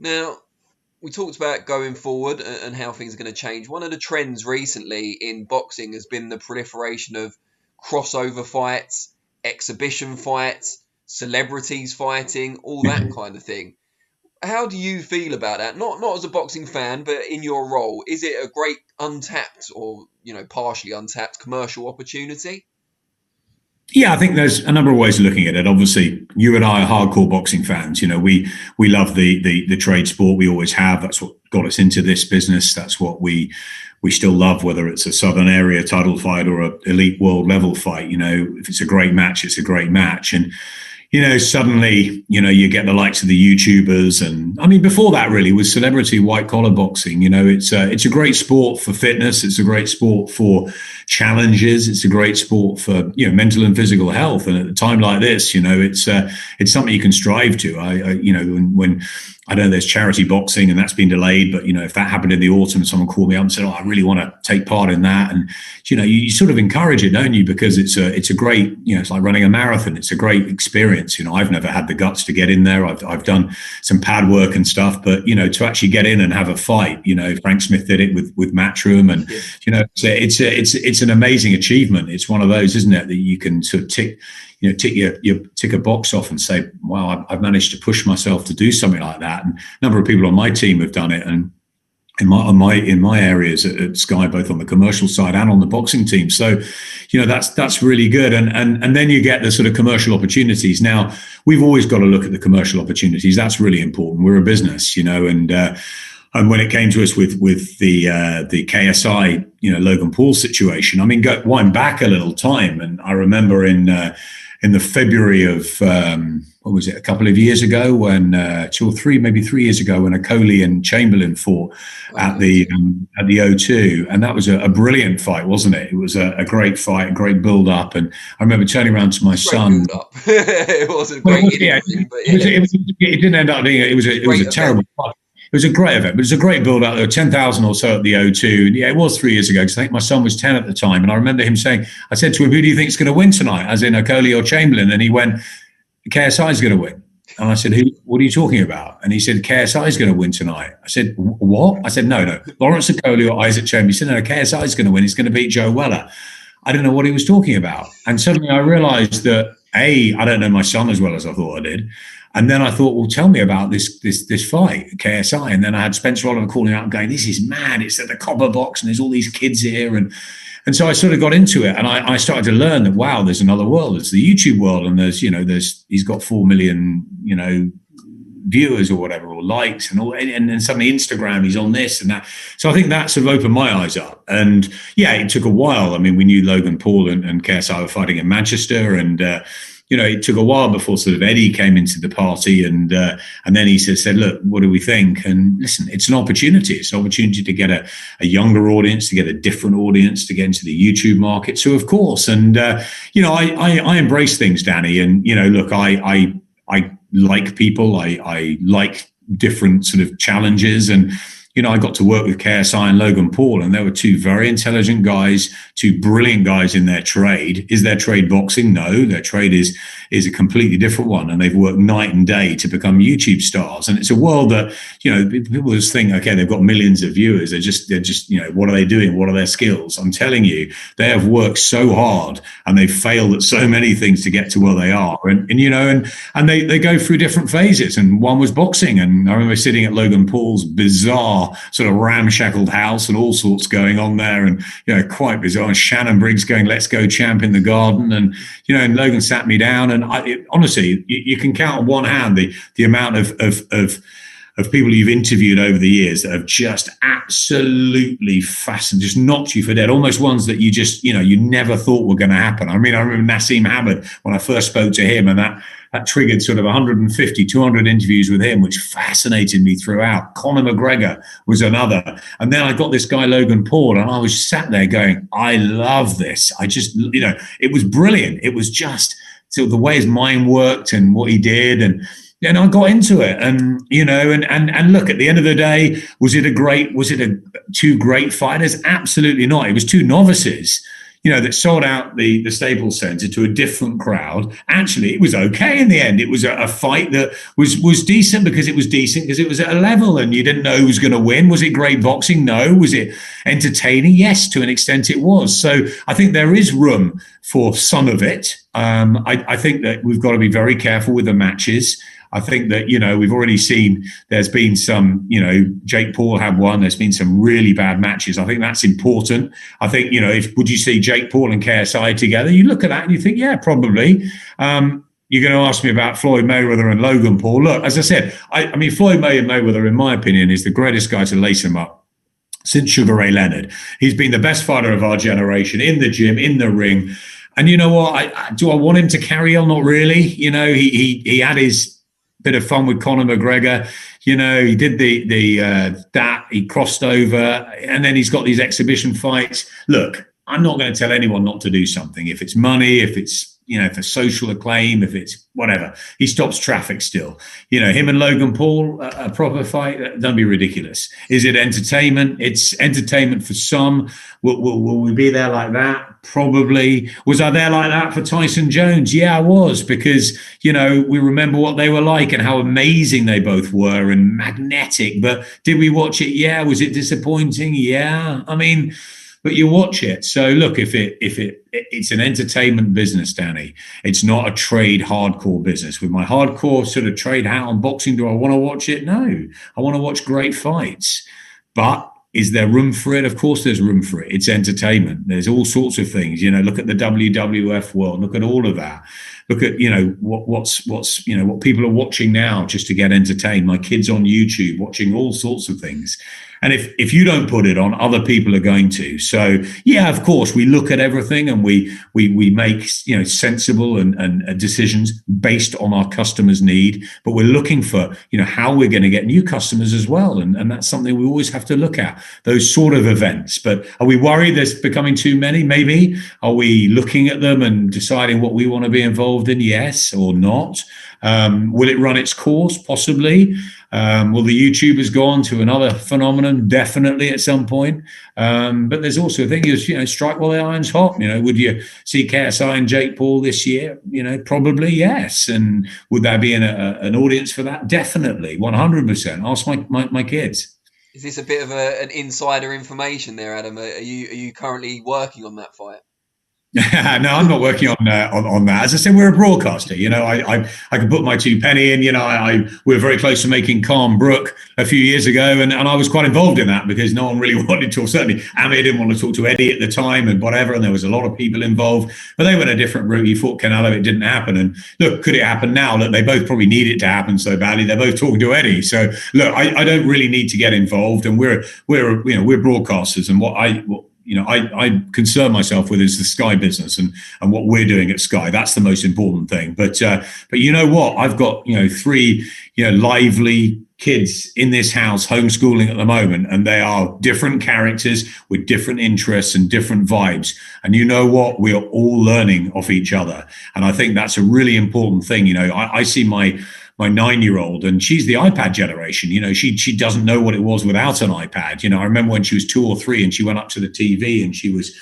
Now, we talked about going forward and how things are going to change. One of the trends recently in boxing has been the proliferation of crossover fights, exhibition fights, celebrities fighting, all that kind of thing. How do you feel about that? Not as a boxing fan, but in your role, is it a great untapped or partially untapped commercial opportunity? Yeah, I think there's a number of ways of looking at it. Obviously, you and I are hardcore boxing fans. We love the trade sport. We always have. That's what got us into this business. That's what we still love, whether it's a Southern area title fight or a elite world level fight. If it's a great match, it's a great match. And suddenly, you get the likes of the YouTubers. And I mean, before that really was celebrity white collar boxing. It's a great sport for fitness. It's a great sport for challenges. It's a great sport for, mental and physical health. And at a time like this, it's something you can strive to. When I know there's charity boxing and that's been delayed, but if that happened in the autumn and someone called me up and said, "Oh, I really want to take part in that," and you sort of encourage it, don't you? Because it's a great, it's like running a marathon. It's a great experience. I've never had the guts to get in there. I've done some pad work and stuff, but to actually get in and have a fight, Frank Smith did it with Matchroom, and it's an amazing achievement. It's one of those, isn't it, that you can sort of tick a box off and say, wow, I've managed to push myself to do something like that. And a number of people on my team have done it. And in my areas at Sky, both on the commercial side and on the boxing team. So, that's really good. And then you get the sort of commercial opportunities. Now, we've always got to look at the commercial opportunities. That's really important. We're a business, and when it came to us with the KSI, Logan Paul situation, I mean, wind back a little time, and I remember in the February of what was it, a couple of years ago, when 2 or 3, maybe 3 years ago, when Okolie and Chamberlain fought at the O2, and that was a brilliant fight, wasn't it? It was a great fight, a great build up, and I remember turning around to my son. It wasn't great. It didn't end up being. It was a terrible fight. It was a great event, but it was a great build out. There were 10,000 or so at the O2. And yeah, it was 3 years ago, because I think my son was 10 at the time. And I remember him saying, I said to him, "Who do you think is going to win tonight?" As in Okolie or Chamberlain. And he went, "KSI is going to win." And I said, "What are you talking about?" And he said, "KSI is going to win tonight." I said, "What?" I said, No. Lawrence Okolie or Isaac Chamberlain. He said, "No, KSI is going to win. He's going to beat Joe Weller." I didn't know what he was talking about. And suddenly I realized that, I don't know my son as well as I thought I did. And then I thought, well, tell me about this fight, KSI. And then I had Spencer Oliver calling out and going, "This is mad. It's at the Copper Box and there's all these kids here." And so I sort of got into it, and I started to learn that, wow, there's another world. It's the YouTube world, and he's got 4 million, viewers or whatever, or likes and all, and suddenly Instagram, he's on this and that. So I think that sort of opened my eyes up. And yeah, it took a while. I mean, we knew Logan Paul and KSI were fighting in Manchester, and it took a while before sort of Eddie came into the party, and then he said, "Look, what do we think?" And listen, it's an opportunity. It's an opportunity to get a younger audience, to get a different audience, to get into the YouTube market. So of course, and I embrace things, Danny. And look, I like people. I like different sort of challenges, and I got to work with KSI and Logan Paul, and they were two very intelligent guys, two brilliant guys in their trade. Is their trade boxing? No, their trade is a completely different one, and they've worked night and day to become YouTube stars. And it's a world that people just think, okay, they've got millions of viewers. They're just what are they doing? What are their skills? I'm telling you, they have worked so hard, and they've failed at so many things to get to where they are. And they go through different phases. And one was boxing, and I remember sitting at Logan Paul's bizarre sort of ramshackled house and all sorts going on there, and quite bizarre. And Shannon Briggs going, "Let's go, champ," in the garden, and and Logan sat me down, and honestly, you can count on one hand the amount of people you've interviewed over the years that have just absolutely fascinated, just knocked you for dead, almost ones that you just you never thought were going to happen. I mean, I remember Nassim Hamid when I first spoke to him, and that triggered sort of 150, 200 interviews with him, which fascinated me throughout. Conor McGregor was another. And then I got this guy, Logan Paul, and I was sat there going, I love this. I just, it was brilliant. It was just so the way his mind worked and what he did. And I got into it, and and look, at the end of the day, was it two great fighters? Absolutely not. It was two novices. that sold out the Staples Center to a different crowd. Actually, it was okay in the end. It was a fight that was decent because it was at a level and you didn't know who was going to win. Was it great boxing? No. Was it entertaining? Yes, to an extent it was. So I think there is room for some of it. I think that we've got to be very careful with the matches. I think that, we've already seen there's been some, Jake Paul had one. There's been some really bad matches. I think that's important. I think, would you see Jake Paul and KSI together? You look at that and you think, yeah, probably. You're going to ask me about Floyd Mayweather and Logan Paul. Look, as I said, I mean, Floyd Mayweather, in my opinion, is the greatest guy to lace him up since Sugar Ray Leonard. He's been the best fighter of our generation, in the gym, in the ring. And you know what? Do I want him to carry on? Not really. He had his bit of fun with Conor McGregor. He did that. He crossed over, and then he's got these exhibition fights. Look, I'm not going to tell anyone not to do something. If it's money, if it's for social acclaim, if it's whatever, he stops traffic still. Him and Logan Paul, a proper fight, don't be ridiculous. Is it entertainment? It's entertainment for some. Will we be there like that? Probably. Was I there like that for Tyson Jones? Yeah, I was, because, we remember what they were like and how amazing they both were and magnetic. But did we watch it? Yeah. Was it disappointing? Yeah. I mean, but you watch it. So look, if it's an entertainment business, Danny, it's not a trade hardcore business. With my hardcore sort of trade hat on boxing, do I want to watch it? No, I want to watch great fights. But is there room for it? Of course there's room for it. It's entertainment. There's all sorts of things. Look at the WWF world. Look at all of that. Look at, what people are watching now just to get entertained. My kids on YouTube watching all sorts of things. And if you don't put it on, other people are going to. So, yeah, of course, we look at everything and we make, sensible and decisions based on our customers' need. But we're looking for, how we're going to get new customers as well. And that's something we always have to look at, those sort of events. But are we worried there's becoming too many? Maybe. Are we looking at them and deciding what we want to be involved in? Yes or not? Will it run its course? Possibly. Will the YouTubers go on to another phenomenon? Definitely at some point. But there's also a thing is, strike while the iron's hot. Would you see KSI and Jake Paul this year? Probably yes. And would there be an audience for that? Definitely, 100%. Ask my kids. Is this a bit of an insider information there, Adam? Are you currently working on that fight? No, I'm not working on that. As I said, we're a broadcaster. I can put my 2 penny in. We were very close to making Calm Brook a few years ago, and I was quite involved in that because no one really wanted to. Certainly, Amir didn't want to talk to Eddie at the time, and whatever. And there was a lot of people involved, but they went a different route. He fought Canelo, it didn't happen. And look, could it happen now? Look, they both probably need it to happen so badly. They're both talking to Eddie. So look, I don't really need to get involved, and we're broadcasters, and what I concern myself with is the Sky business and what we're doing at Sky. That's the most important thing. But you know what? I've got 3 lively kids in this house homeschooling at the moment, and they are different characters with different interests and different vibes. And you know what? We are all learning off each other, and I think that's a really important thing. I see my 9-year-old, and she's the iPad generation. She doesn't know what it was without an iPad. I remember when she was 2 or 3 and she went up to the TV and she was,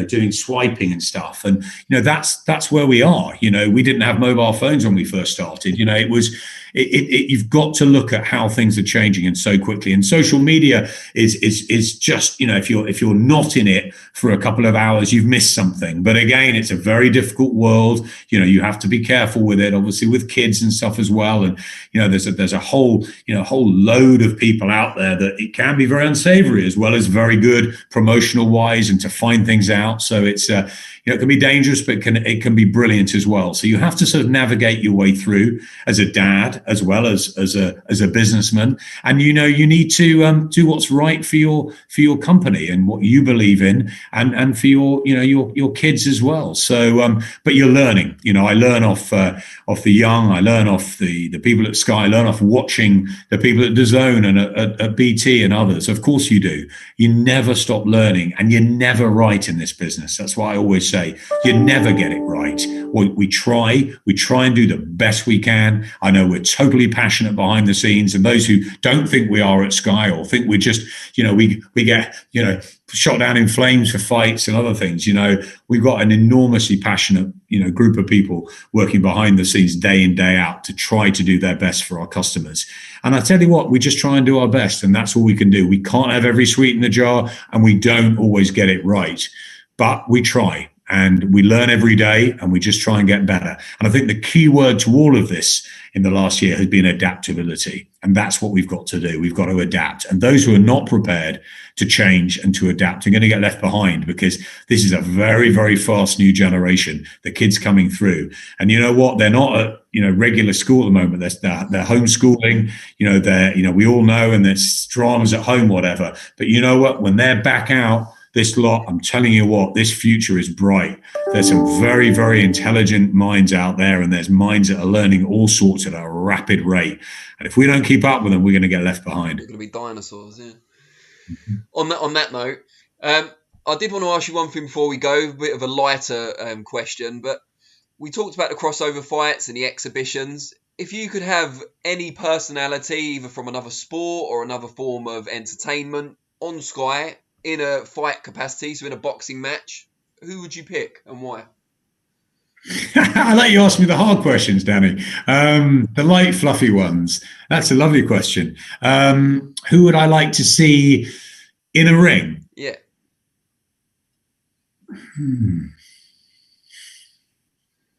doing swiping and stuff. And, that's where we are. We didn't have mobile phones when we first started. It was, you've got to look at how things are changing and so quickly. And social media is just, if you're not in it for a couple of hours, you've missed something. But again, it's a very difficult world. You have to be careful with it, obviously with kids and stuff as well. And, there's a whole load of people out there that it can be very unsavory as well as very good promotional wise and to find things out. So it's, it can be dangerous, but it can be brilliant as well. So you have to sort of navigate your way through as a dad, as well as a businessman. And, you need to do what's right for your company and what you believe in and for your kids as well. So, but you're learning, I learn off the young, I learn off the people at Sky, I learn off watching the people at DAZN and at BT and others. Of course you do. You never stop learning, and you're never right in this business. That's what I always say. say, you never get it right. We try and do the best we can. I know we're totally passionate behind the scenes, and those who don't think we are at Sky or think we're just, we get, shot down in flames for fights and other things. We've got an enormously passionate, group of people working behind the scenes day in, day out to try to do their best for our customers. And I tell you what, we just try and do our best, and that's all we can do. We can't have every sweet in the jar, and we don't always get it right, but we try. And we learn every day, and we just try and get better. And I think the key word to all of this in the last year has been adaptability. And that's what we've got to do. We've got to adapt. And those who are not prepared to change and to adapt are going to get left behind, because this is a very, very fast new generation, the kids coming through. And you know what? They're not at regular school at the moment. They're homeschooling. We all know, and there's dramas at home, whatever. But you know what? When they're back out, this lot, I'm telling you what, this future is bright. There's some very, very intelligent minds out there, and there's minds that are learning all sorts at a rapid rate. And if we don't keep up with them, we're going to get left behind. We're going to be dinosaurs, yeah. Mm-hmm. On that note, I did want to ask you one thing before we go, a bit of a lighter question, but we talked about the crossover fights and the exhibitions. If you could have any personality, either from another sport or another form of entertainment, on Sky, in a fight capacity, so in a boxing match, who would you pick and why? I let you ask me the hard questions, Danny. The light, fluffy ones. That's a lovely question. Who would I like to see in a ring? Yeah.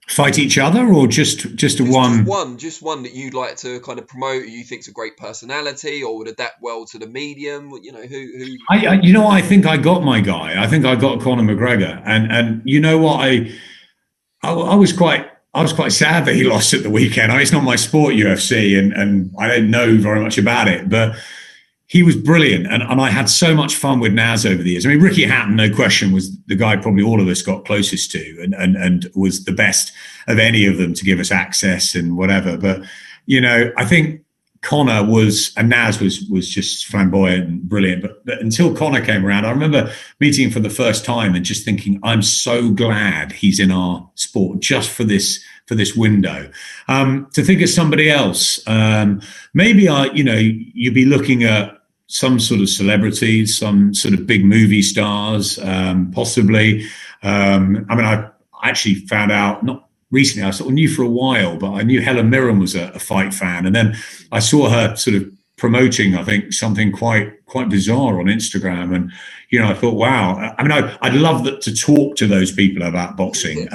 Fight each other, or just one? Just one that you'd like to kind of promote, who you think's a great personality or would adapt well to the medium. Who? I think I got my guy. I think I got Conor McGregor, and you know what? I was quite sad that he lost at the weekend. It's not my sport, UFC, and I don't know very much about it, but he was brilliant, and I had so much fun with Naz over the years. I mean, Ricky Hatton, no question, was the guy probably all of us got closest to, and was the best of any of them to give us access and whatever. But I think Conor and Naz was just flamboyant and brilliant. But until Conor came around, I remember meeting him for the first time and just thinking, I'm so glad he's in our sport just for this window. To think of somebody else, maybe you'd be looking at some sort of celebrities, some sort of big movie stars, possibly. I actually found out, not recently, I sort of knew for a while, but I knew Helen Mirren was a fight fan. And then I saw her sort of promoting, I think, something quite bizarre on Instagram. And, I thought, wow. I'd love to talk to those people about boxing.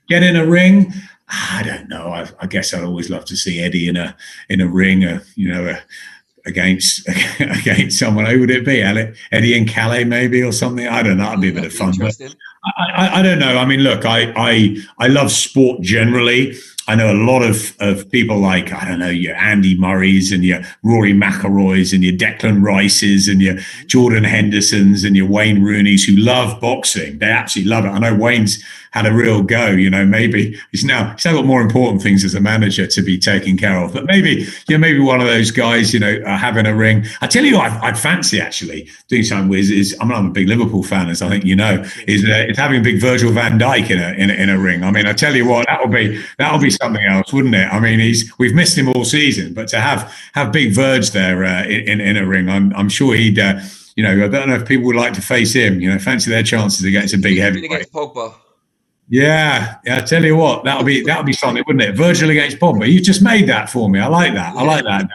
Get in a ring. I don't know. I guess I'd always love to see Eddie in a ring, against someone. Who would it be? Eddie and Calais, maybe, or something. I don't know. That'd be a bit of fun. But I don't know. I mean, look, I love sport generally. I know a lot of people like, I don't know, your Andy Murrays and your Rory McIlroys and your Declan Rices and your Jordan Hendersons and your Wayne Rooneys who love boxing. They absolutely love it. I know Wayne's had a real go. Maybe he's now got more important things as a manager to be taking care of. But maybe one of those guys, having a ring. I tell you, I'd fancy actually doing something with is I'm a big Liverpool fan, as I think is having big Virgil van Dijk in a ring. I mean, I tell you what, that'll be something else, wouldn't it? I mean, we've missed him all season, but to have big Verge there in a ring, I'm sure he'd. I don't know if people would like to face him. Fancy their chances against a big heavyweight. Against Pogba. Yeah, I tell you what, that'll be something, wouldn't it? Virgil against Pogba. You just made that for me. I like that. I like that.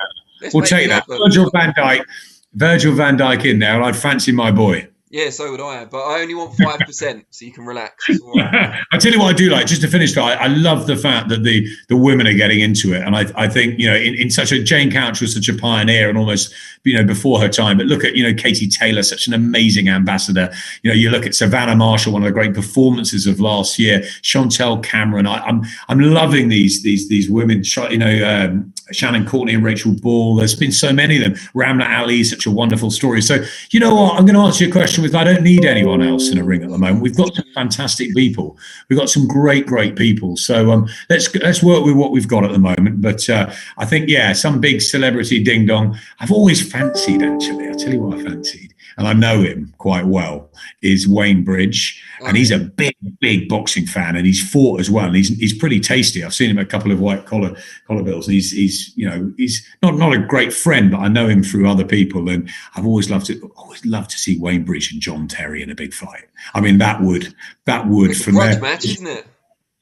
We'll take that. Virgil van Dijk in there, and I'd fancy my boy. Yeah, so would I, but I only want 5%, so you can relax. Right. I tell you what I do like, just to finish that, I love the fact that the women are getting into it. And I think, in such a, Jane Couch was such a pioneer and almost, before her time. But look at, Katie Taylor, such an amazing ambassador. You look at Savannah Marshall, one of the great performances of last year, Chantel Cameron. I'm loving these women, Shannon Courtney and Rachel Ball. There's been so many of them. Ramla Ali, such a wonderful story. So, you know what? I'm going to answer your question with, I don't need anyone else in a ring at the moment. We've got some fantastic people. We've got some great people. So let's work with what we've got at the moment. But I think, some big celebrity ding dong. I've always fancied, actually. I'll tell you what I fancied. and I know him quite well, is Wayne Bridge. Oh, And he's a big boxing fan, and he's fought as well. And he's pretty tasty. I've seen him at a couple of white collar bills. And he's not a great friend, but I know him through other people. And I've always loved to see Wayne Bridge and John Terry in a big fight. I mean, that would it's from a grudge there. match, isn't it?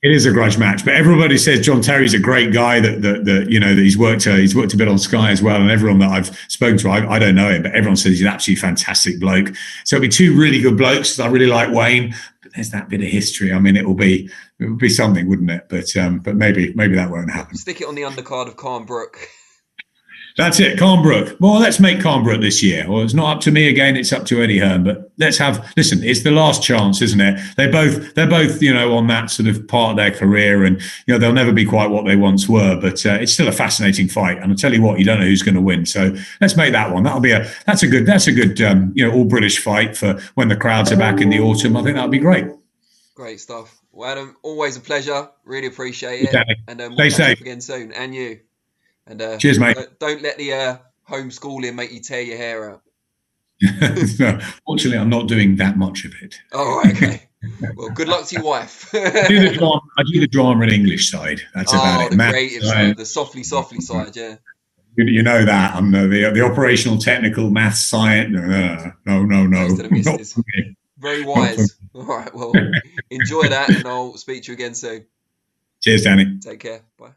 It is a grudge match, but everybody says John Terry's a great guy. That he's worked a bit on Sky as well, and everyone that I've spoken to, I don't know him, but everyone says he's an absolutely fantastic bloke. So it'll be two really good blokes. I really like Wayne, but there's that bit of history. I mean, it would be something, wouldn't it? But maybe that won't happen. Stick it on the undercard of Carnbrook. That's it, Carnbrook. Well, let's make Carnbrook this year. Well, it's not up to me again; it's up to Eddie Hearn. But listen. It's the last chance, isn't it? They're both, on that sort of part of their career, and they'll never be quite what they once were. But it's still a fascinating fight. And I'll tell you what, you don't know who's going to win. So let's make that one. That's a good all British fight for when the crowds are back in the autumn. I think that'll be great. Great stuff. Well, Adam, always a pleasure. Really appreciate it. And we'll stay catch safe up again soon. And you. And cheers, mate. Don't let the homeschooling make you tear your hair out. No, fortunately, I'm not doing that much of it. Oh, right, okay. Well, good luck to your wife. I do the drama and English side. That's about it. The creative side, the softly side, yeah. You know that. I'm the operational, technical, maths, science. No. Very wise. All right, well, enjoy that, and I'll speak to you again soon. Cheers, Danny. Take care. Bye.